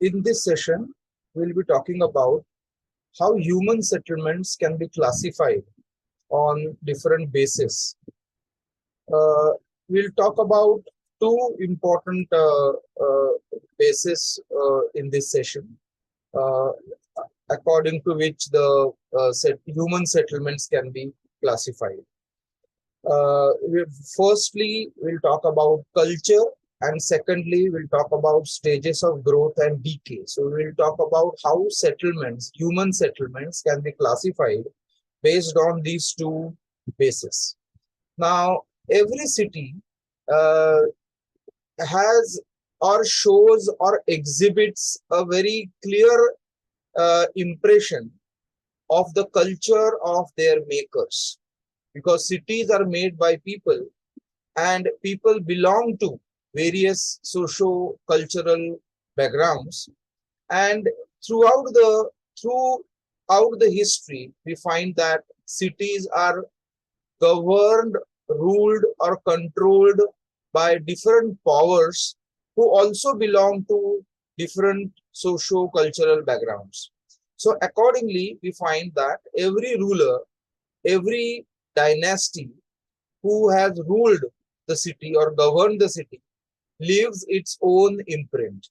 In this session, we'll be talking about how human settlements can be classified on different bases. Uh, we'll talk about two important bases in this session, uh, according to which the human settlements can be classified. Uh, Firstly, we'll talk about culture, and secondly, we'll talk about stages of growth and decay. So we'll talk about how settlements, human settlements, can be classified based on these two bases. Now, every city uh, has or shows or exhibits a very clear impression of the culture of their makers, because cities are made by people and people belong to various socio-cultural backgrounds. And throughout the throughout the history, we find that cities are governed, ruled, or controlled by different powers who also belong to different socio-cultural backgrounds. So accordingly, we find that every ruler, every dynasty who has ruled the city or governed the city leaves its own imprint.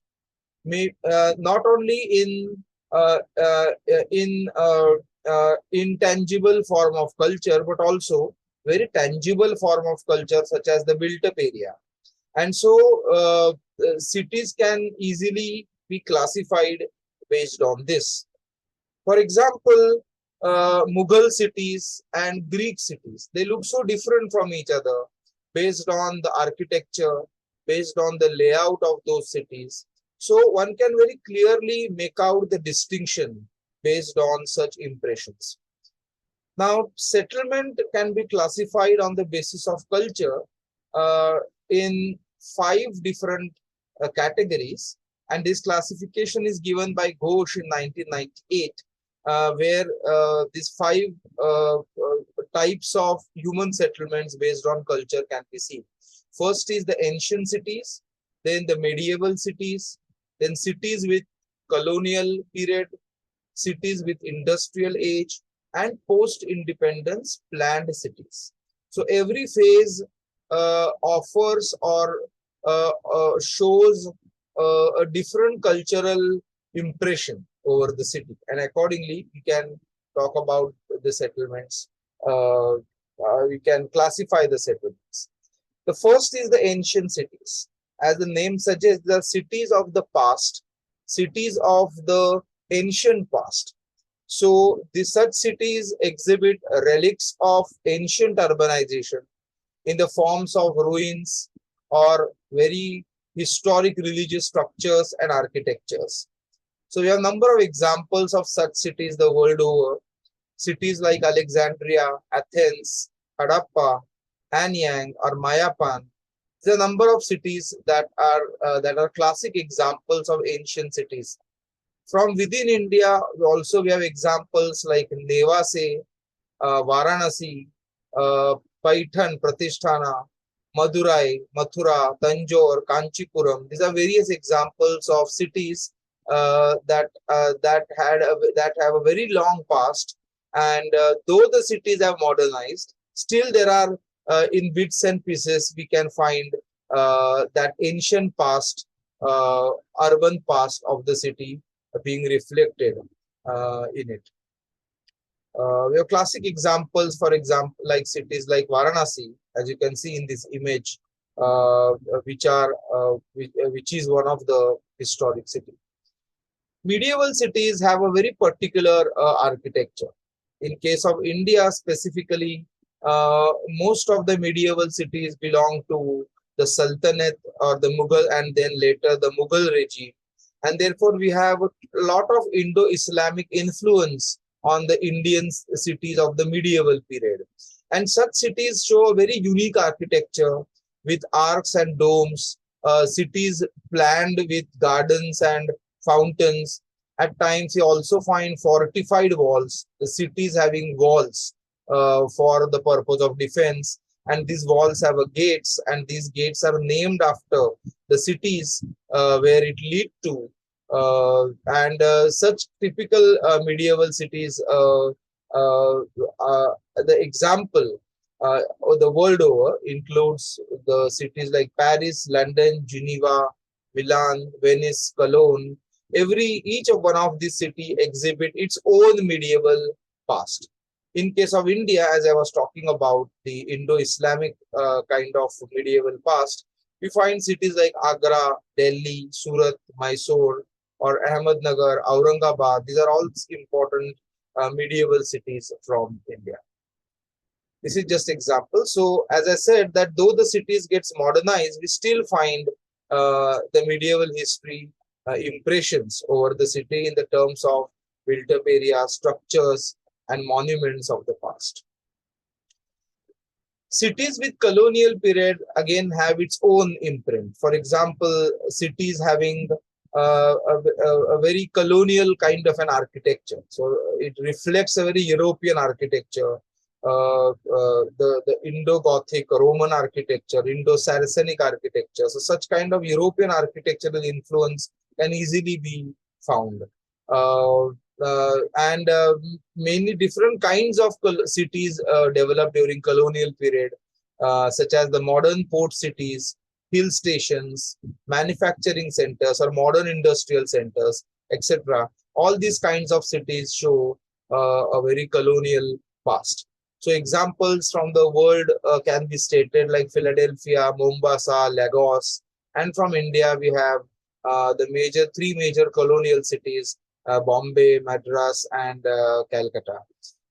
Not only in intangible form of culture, but also very tangible form of culture, such as the built-up area. And so cities can easily be classified based on this. For example, Mughal cities and Greek cities, they look so different from each other based on the architecture, based on the layout of those cities. So one can very clearly make out the distinction based on such impressions. Now, settlement can be classified on the basis of culture uh, in five different categories, and this classification is given by Ghosh in 1998, where these five types of human settlements based on culture can be seen. First is the ancient cities, then the medieval cities, then cities with colonial period, cities with industrial age, and post-independence planned cities. So every phase offers or shows a different cultural impression over the city, and accordingly we can talk about the settlements. We can classify the settlements. The first is the ancient cities. As the name suggests, the cities of the past, cities of the ancient past. So these such cities exhibit relics of ancient urbanization in the forms of ruins or very historic religious structures and architectures. So we have a number of examples of such cities the world over. Cities like Alexandria, Athens, Harappa, Anyang, or Mayapan. There are a number of cities that are classic examples of ancient cities. From within India, we have examples like Nevase, Varanasi, Paitan, Pratisthana, Madurai, Mathura, Tanjore, Kanchipuram. These are various examples of cities that have a very long past, and though the cities have modernized, still there are in bits and pieces we can find that ancient past, urban past of the city being reflected in it. We have classic examples, for example, like cities like Varanasi, as you can see in this image, which is one of the historic cities. Medieval cities have a very particular architecture. In case of India specifically, most of the medieval cities belong to the Sultanate or the Mughal, and then later the Mughal regime. And therefore, we have a lot of Indo-Islamic influence on the Indian cities of the medieval period. And such cities show a very unique architecture with arcs and domes, cities planned with gardens and fountains. At times, you also find fortified walls, the cities having walls for the purpose of defense. And these walls have a gates, and these gates are named after the cities where it lead to. And such typical medieval cities, the example the world over includes the cities like Paris, London, Geneva, Milan, Venice, Cologne. Each of one of these city exhibit its own medieval past. In case of India, as I was talking about the Indo-Islamic kind of medieval past, we find cities like Agra, Delhi, Surat, Mysore, or Ahmednagar, Aurangabad. These are all important medieval cities from India. This is just example. So as I said, that though the cities gets modernized, we still find the medieval history impressions over the city in the terms of built-up areas, structures, and monuments of the past. Cities with colonial period again have its own imprint. For example, cities having a very colonial kind of an architecture. So it reflects a very European architecture, the Indo-Gothic, Roman architecture, Indo-Saracenic architecture. So such kind of European architectural influence can easily be found. And many different kinds of cities developed during colonial period, such as the modern port cities, hill stations, manufacturing centers, or modern industrial centers, etc. All these kinds of cities show a very colonial past. So examples from the world can be stated like Philadelphia, Mombasa, Lagos, and from India we have the three major colonial cities, Bombay, Madras, and Calcutta.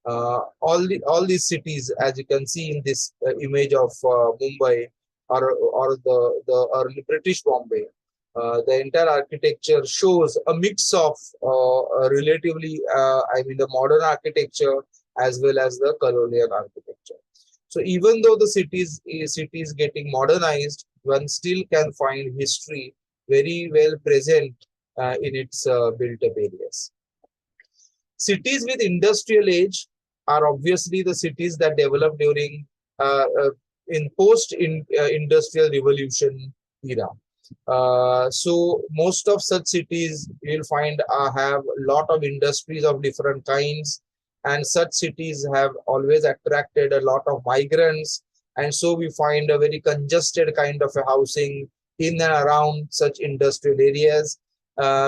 All these cities, as you can see in this image of Mumbai or the early British Bombay, the entire architecture shows a mix of relatively, the modern architecture as well as the colonial architecture. So even though the cities getting modernized, one still can find history very well present in its built-up areas. Cities with industrial age are obviously the cities that developed during in post-industrial revolution era. So most of such cities you'll find have a lot of industries of different kinds, and such cities have always attracted a lot of migrants, and so we find a very congested kind of a housing in and around such industrial areas,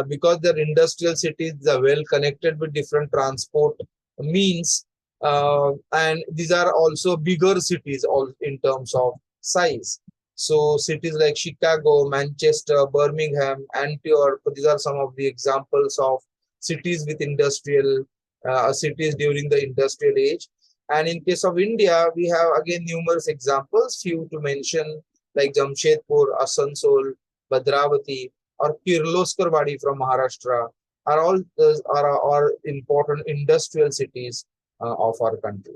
because their industrial cities are well connected with different transport means, and these are also bigger cities all in terms of size. So cities like Chicago, Manchester, Birmingham, Antwerp, these are some of the examples of cities with industrial cities during the industrial age. And in case of India, we have again numerous examples, few to mention, like Jamshedpur, Asansol, Bhadravati, or Kirloskarwadi from Maharashtra are all important industrial cities of our country.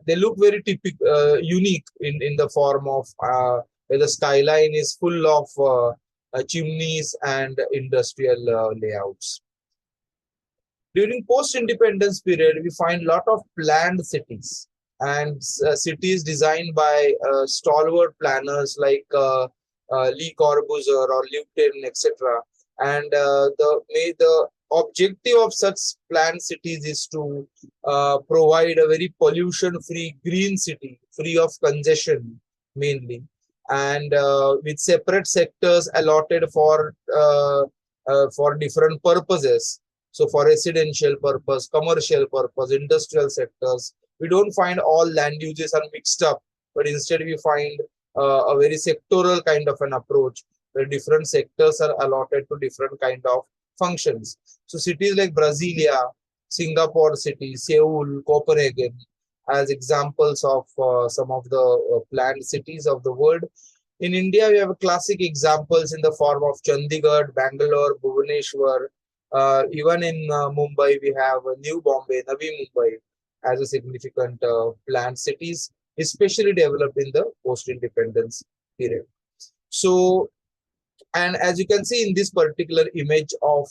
They look very unique in the form of where the skyline is full of chimneys and industrial layouts. During post-independence period, we find a lot of planned cities and cities designed by stalwart planners like Le Corbusier or Luton, etc. And the objective of such planned cities is to provide a very pollution-free green city, free of congestion mainly, and with separate sectors allotted for different purposes. So for residential purpose, commercial purpose, industrial sectors, we don't find all land uses are mixed up, but instead we find a very sectoral kind of an approach where different sectors are allotted to different kind of functions. So cities like Brasilia, Singapore City, Seoul, Copenhagen, as examples of some of the planned cities of the world. In India, we have classic examples in the form of Chandigarh, Bangalore, Bhubaneswar. Even in Mumbai, we have New Bombay, Navi Mumbai as a significant planned cities, especially developed in the post-independence period. So, and as you can see in this particular image of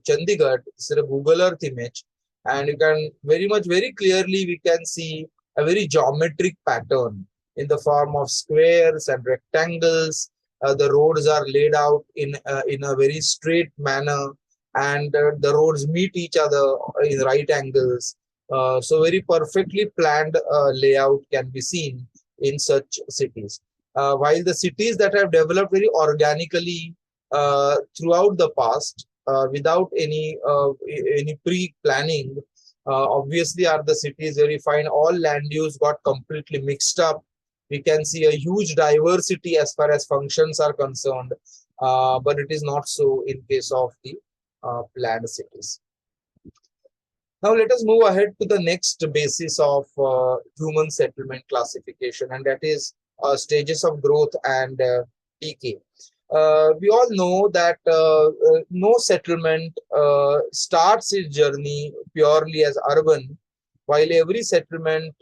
Chandigarh, this is a Google Earth image, and you can very clearly we can see a very geometric pattern in the form of squares and rectangles, The roads are laid out in a very straight manner, and the roads meet each other in right angles. So very perfectly planned layout can be seen in such cities. While the cities that have developed very organically throughout the past, without any pre-planning, obviously are the cities where we find all land use got completely mixed up. We can see a huge diversity as far as functions are concerned, but it is not so in case of the planned cities. Now let us move ahead to the next basis of human settlement classification, and that is stages of growth and decay. We all know that no settlement starts its journey purely as urban, while every settlement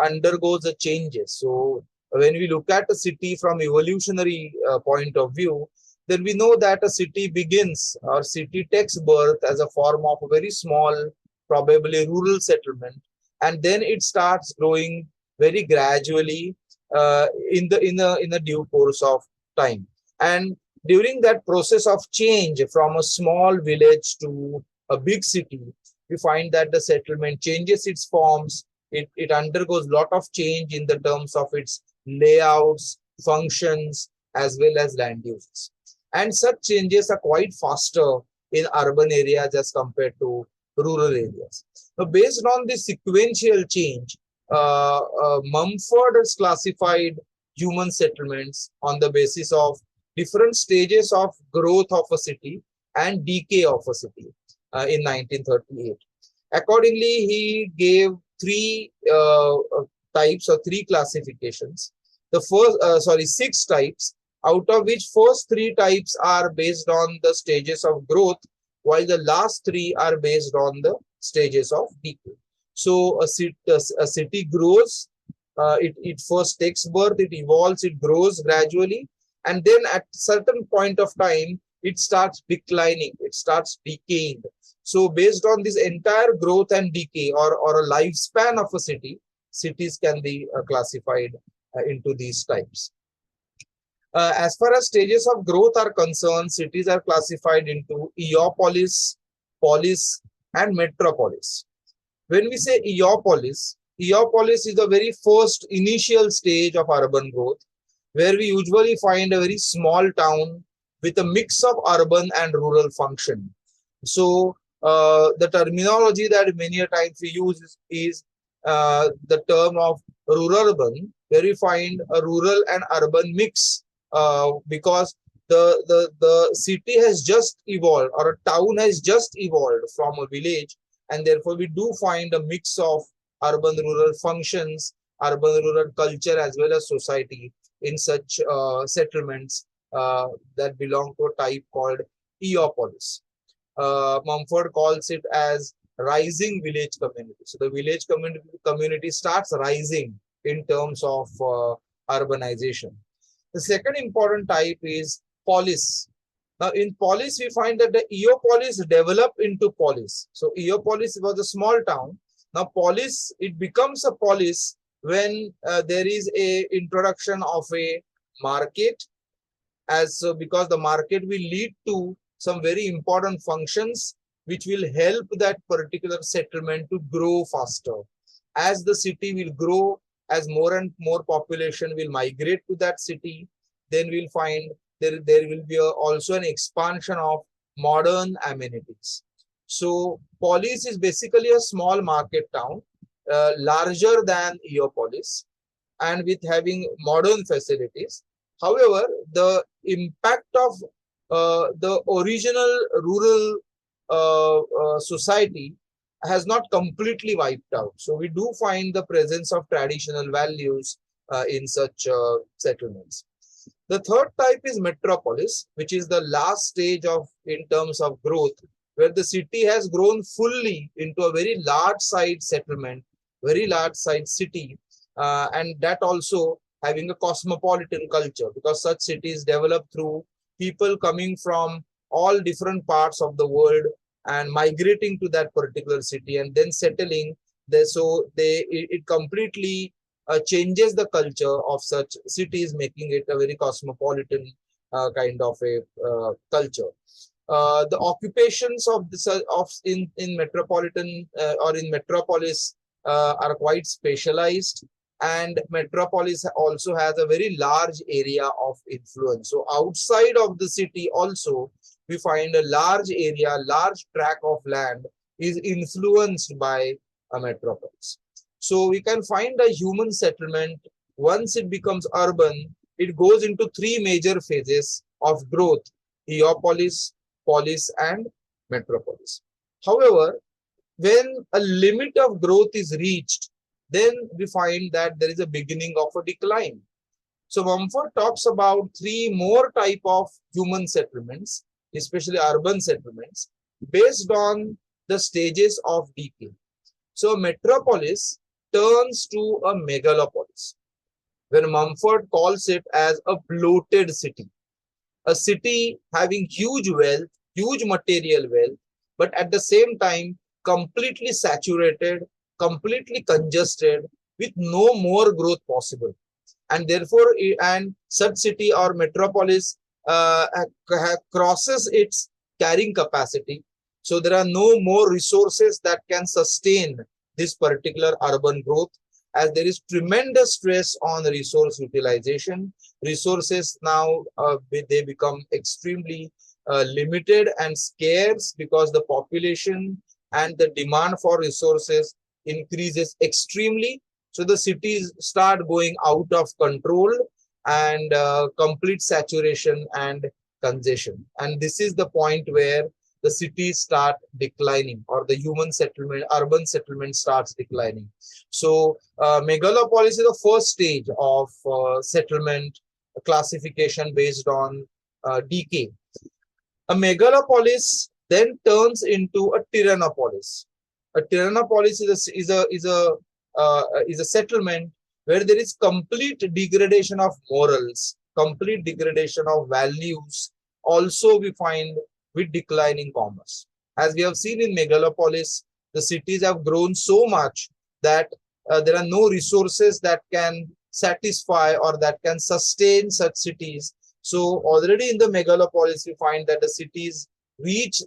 undergoes a changes. So when we look at a city from evolutionary point of view, then we know that a city begins, or city takes birth as a form of a very small, probably rural settlement, and then it starts growing very gradually in the due course of time. And during that process of change from a small village to a big city, we find that the settlement changes its forms. It undergoes a lot of change in the terms of its layouts, functions, as well as land uses. And such changes are quite faster in urban areas as compared to rural areas. Now, based on this sequential change, Mumford has classified human settlements on the basis of different stages of growth of a city and decay of a city in 1938. Accordingly, he gave three types or three classifications. The first, six types, out of which first three types are based on the stages of growth, while the last three are based on the stages of decay. So a city grows, it first takes birth, it evolves, it grows gradually, and then at certain point of time, it starts declining, it starts decaying. So based on this entire growth and decay, or a lifespan of a city, cities can be classified into these types. As far as stages of growth are concerned, cities are classified into Eopolis, polis, and metropolis. When we say Eopolis, Eopolis is the very first initial stage of urban growth, where we usually find a very small town with a mix of urban and rural function. So the terminology that many a times we use is the term of rural-urban, where we find a rural and urban mix, because the city has just evolved, or a town has just evolved from a village, and therefore we do find a mix of urban rural functions, urban rural culture, as well as society in such settlements that belong to a type called Eopolis. Mumford calls it as rising village community. So the village community starts rising in terms of urbanization. The second important type is polis. Now in polis, we find that the Eopolis developed into polis. So Eopolis was a small town. Now polis, it becomes a polis when there is a introduction of a market, because the market will lead to some very important functions which will help that particular settlement to grow faster. As the city will grow, as more and more population will migrate to that city, then we'll find there will be also an expansion of modern amenities. So polis is basically a small market town, larger than Eopolis, and with having modern facilities. However, the impact of the original rural society has not completely wiped out. So we do find the presence of traditional values in such settlements. The third type is metropolis, which is the last stage of in terms of growth, where the city has grown fully into a very large size settlement, very large size city, and that also having a cosmopolitan culture, because such cities develop through people coming from all different parts of the world and migrating to that particular city and then settling there. So it completely changes the culture of such cities, making it a very cosmopolitan kind of a culture. The occupations of this in metropolitan or in metropolis are quite specialized, and metropolis also has a very large area of influence. So outside of the city also we find a large area, large tract of land is influenced by a metropolis. So we can find a human settlement once it becomes urban. It goes into three major phases of growth: Eopolis, polis, and metropolis. However, when a limit of growth is reached, then we find that there is a beginning of a decline. So Mumford talks about three more type of human settlements, especially urban settlements, based on the stages of decay. So metropolis turns to a megalopolis, when Mumford calls it as a bloated city, a city having huge wealth, huge material wealth, but at the same time completely saturated, completely congested, with no more growth possible. And therefore, and such city or metropolis crosses its carrying capacity. So there are no more resources that can sustain this particular urban growth, as there is tremendous stress on resource utilization. Resources now they become extremely limited and scarce, because the population and the demand for resources increases extremely. So the cities start going out of control, and complete saturation and congestion. And this is the point where the cities start declining, or the human settlement, urban settlement starts declining. So megalopolis is the first stage of settlement classification based on decay. A megalopolis then turns into a tyrannopolis. A tyrannopolis is a settlement where there is complete degradation of morals, complete degradation of values. Also, we find with declining commerce. As we have seen in megalopolis, the cities have grown so much that there are no resources that can satisfy or that can sustain such cities. So already in the megalopolis, we find that the cities reach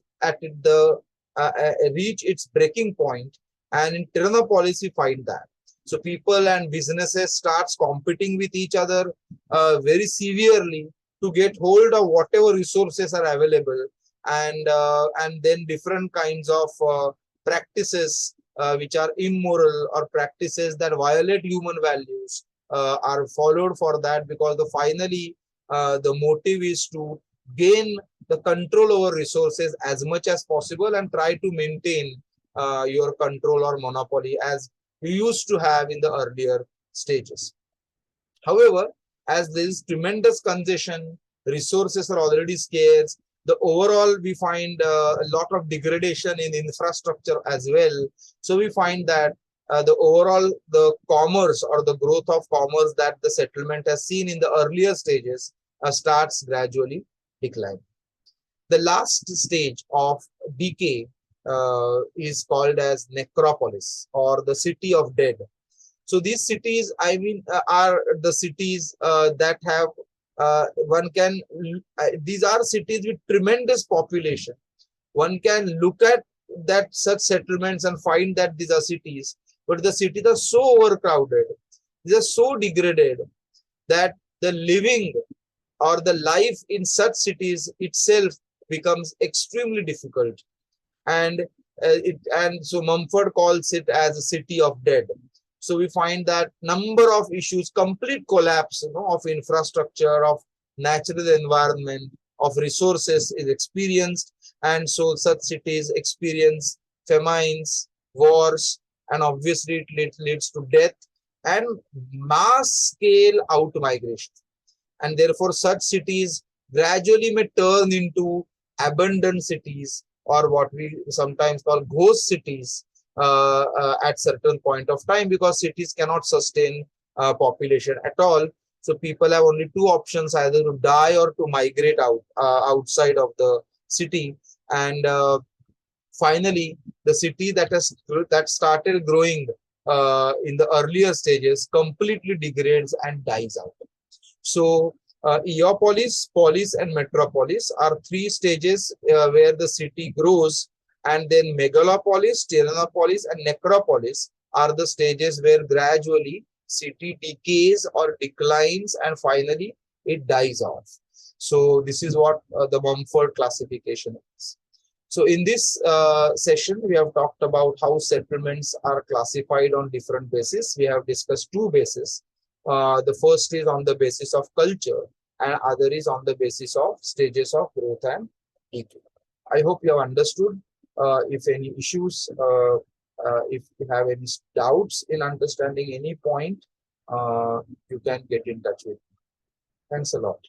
its breaking point, and in tyrannopolis we find that. So people and businesses starts competing with each other very severely to get hold of whatever resources are available, and then different kinds of practices which are immoral, or practices that violate human values are followed for that, because finally the motive is to gain the control over resources as much as possible and try to maintain your control or monopoly as we used to have in the earlier stages. However, as there is tremendous congestion, resources are already scarce, the overall we find a lot of degradation in infrastructure as well. So we find that the commerce or the growth of commerce that the settlement has seen in the earlier stages starts gradually declining. The last stage of decay is called as necropolis, or the city of dead. So these cities, I mean, are the cities that have these are cities with tremendous population. One can look at that such settlements and find that these are cities, but the cities are so overcrowded, these are so degraded, that the living or the life in such cities itself becomes extremely difficult. And so Mumford calls it as a city of dead. So we find that number of issues, complete collapse, of infrastructure, of natural environment, of resources is experienced. And so such cities experience famines, wars, and obviously it leads to death and mass scale out migration. And therefore such cities gradually may turn into abandoned cities, or what we sometimes call ghost cities at certain point of time, because cities cannot sustain population at all. So people have only two options, either to die or to migrate outside of the city. And finally, the city that started growing in the earlier stages completely degrades and dies out. So Eopolis, polis, and metropolis are three stages where the city grows, and then megalopolis, tyrannopolis, and necropolis are the stages where gradually city decays or declines, and finally it dies off. So this is what the Mumford classification is. So in this session, we have talked about how settlements are classified on different bases. We have discussed two bases. The first is on the basis of culture, and other is on the basis of stages of growth and decay. I hope you have understood. If any issues, if you have any doubts in understanding any point, you can get in touch with me. Thanks a lot.